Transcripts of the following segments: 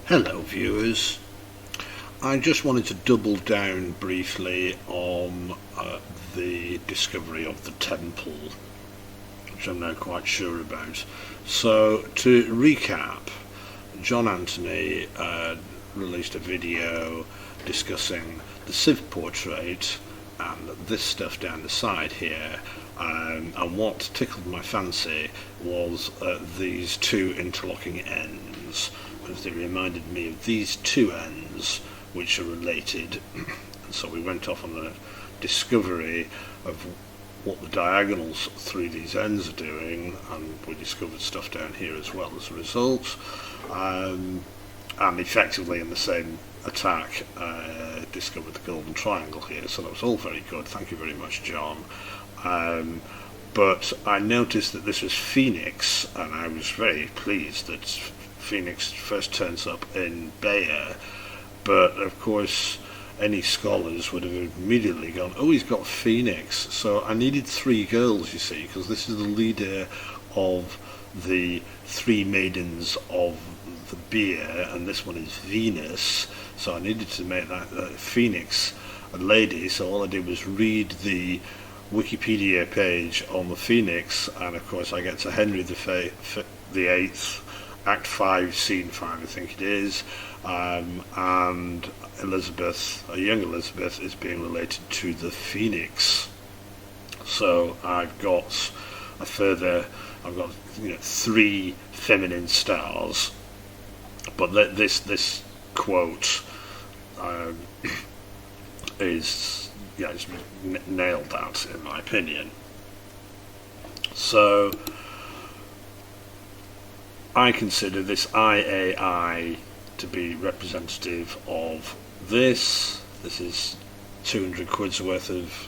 Hello viewers, I just wanted to double down briefly on the discovery of the temple, which I'm not quite sure about. So to recap, John Anthony released a video discussing the Civ portrait and this stuff down the side here, and what tickled my fancy was these two interlocking ends, because they reminded me of these two ends which are related. So we went off on a discovery of what the diagonals through these ends are doing, and we discovered stuff down here as well as a result, and effectively in the same attack discovered the golden triangle here. So that was all very good, thank you very much, John. But I noticed that this was Phoenix, and I was very pleased that Phoenix first turns up in Bayer, but of course any scholars would have immediately gone, oh, he's got Phoenix. So I needed three girls, you see, because this is the leader of the three maidens of the beer, and this one is Venus, so I needed to make that Phoenix a lady. So all I did was read the Wikipedia page on the Phoenix, and of course I get to Henry VIII, Act V, Scene 5 I think it is, and Elizabeth, a young Elizabeth, is being related to the Phoenix. So I've got three feminine stars, but this quote is it's nailed that in my opinion. So I consider this IAI to be representative of this. This is 200 quid's worth of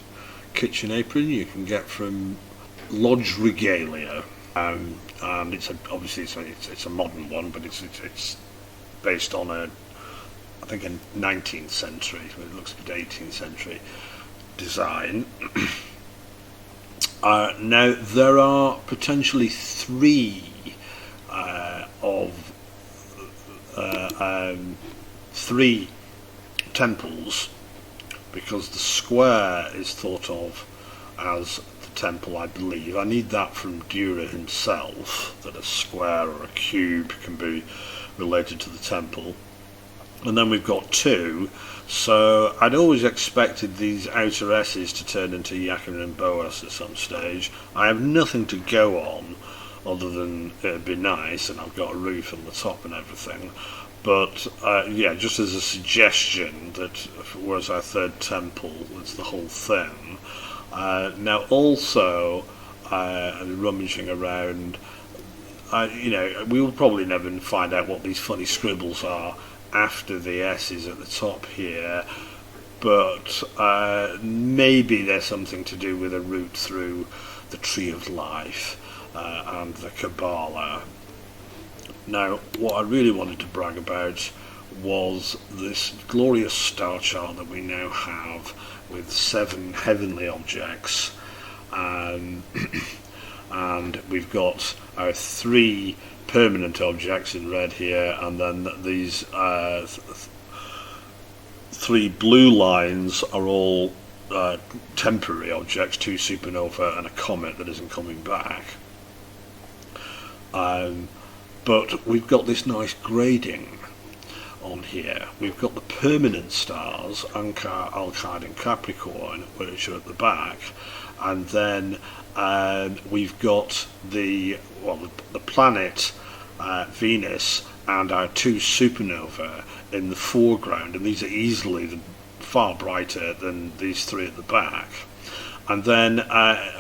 kitchen apron you can get from Lodge Regalia, and it's a modern one, but it's based on a 19th century. It looks a bit 18th century design. Now there are potentially three three temples, because the square is thought of as the temple, I believe. I need that from Dürer himself, that a square or a cube can be related to the temple. And then we've got two, so I'd always expected these outer S's to turn into Jachin and Boaz at some stage. I have nothing to go on other than it'd be nice, and I've got a roof on the top and everything. But just as a suggestion that if it was our third temple, it's the whole thing. Now also, rummaging around, we will probably never find out what these funny scribbles are after the S is at the top here, but maybe there's something to do with a route through the Tree of Life and the Kabbalah. Now, what I really wanted to brag about was this glorious star chart that we now have with 7 heavenly objects, and we've got our 3 permanent objects in red here, and then these 3 blue lines are all temporary objects, 2 supernova and a comet that isn't coming back. But we've got this nice grading on here. We've got the permanent stars, Anchor, Alcide and Capricorn, which are at the back, and then we've got the planet Venus and our 2 supernova in the foreground, and these are easily far brighter than these 3 at the back. And then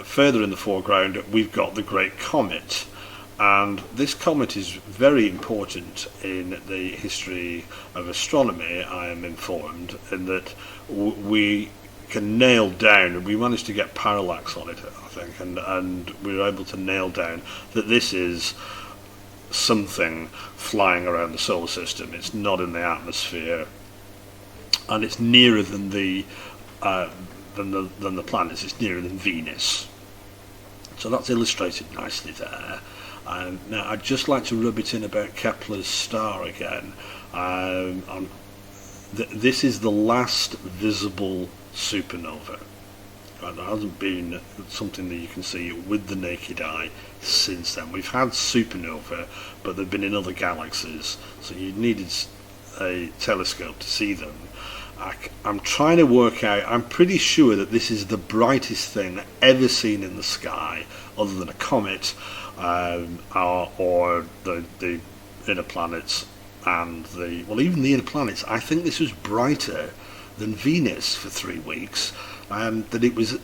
further in the foreground we've got the Great Comet, and this comet is very important in the history of astronomy, I am informed, in that we can nail down, we managed to get parallax on it, I think, and we were able to nail down that this is something flying around the solar system. It's not in the atmosphere, and it's nearer than the planets. It's nearer than Venus. So that's illustrated nicely there. Now I'd just like to rub it in about Kepler's star again. This is the last visible supernova. There hasn't been something that you can see with the naked eye since then. We've had supernova, but they've been in other galaxies, so you needed a telescope to see them. I'm trying to work out, I'm pretty sure that this is the brightest thing ever seen in the sky, other than a comet, or the inner planets, and even the inner planets. I think this was brighter than Venus for 3 weeks, and that it was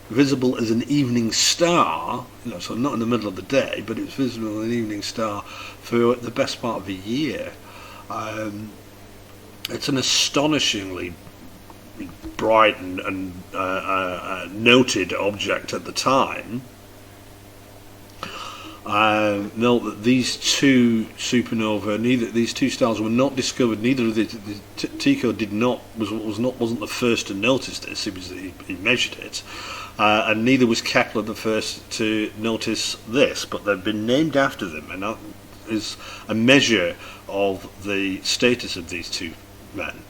visible as an evening star, so not in the middle of the day, but it was visible as an evening star for the best part of a year. It's an astonishingly bright and noted object at the time. Note that these two supernovae, these two stars were not discovered. Neither of Tycho wasn't the first to notice this. He measured it, and neither was Kepler the first to notice this. But they've been named after them, and that is a measure of the status of these two men.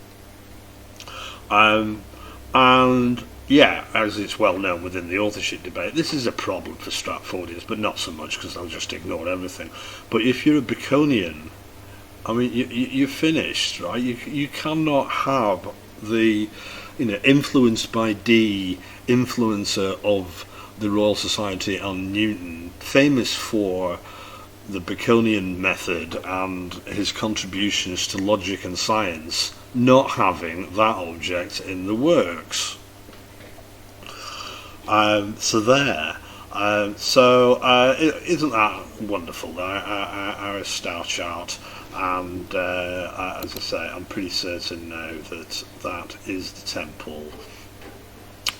And yeah, as it's well known within the authorship debate, this is a problem for Stratfordians, but not so much because they'll just ignore everything. But if you're a Baconian, I mean, you're finished, right? You cannot have the, influenced by D, influencer of the Royal Society and Newton, famous for the Baconian method and his contributions to logic and science, not having that object in the works. Isn't that wonderful, our star chart? And as I say, I'm pretty certain now that is the temple.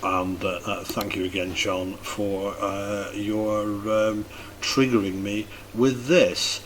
And thank you again, John, for your triggering me with this.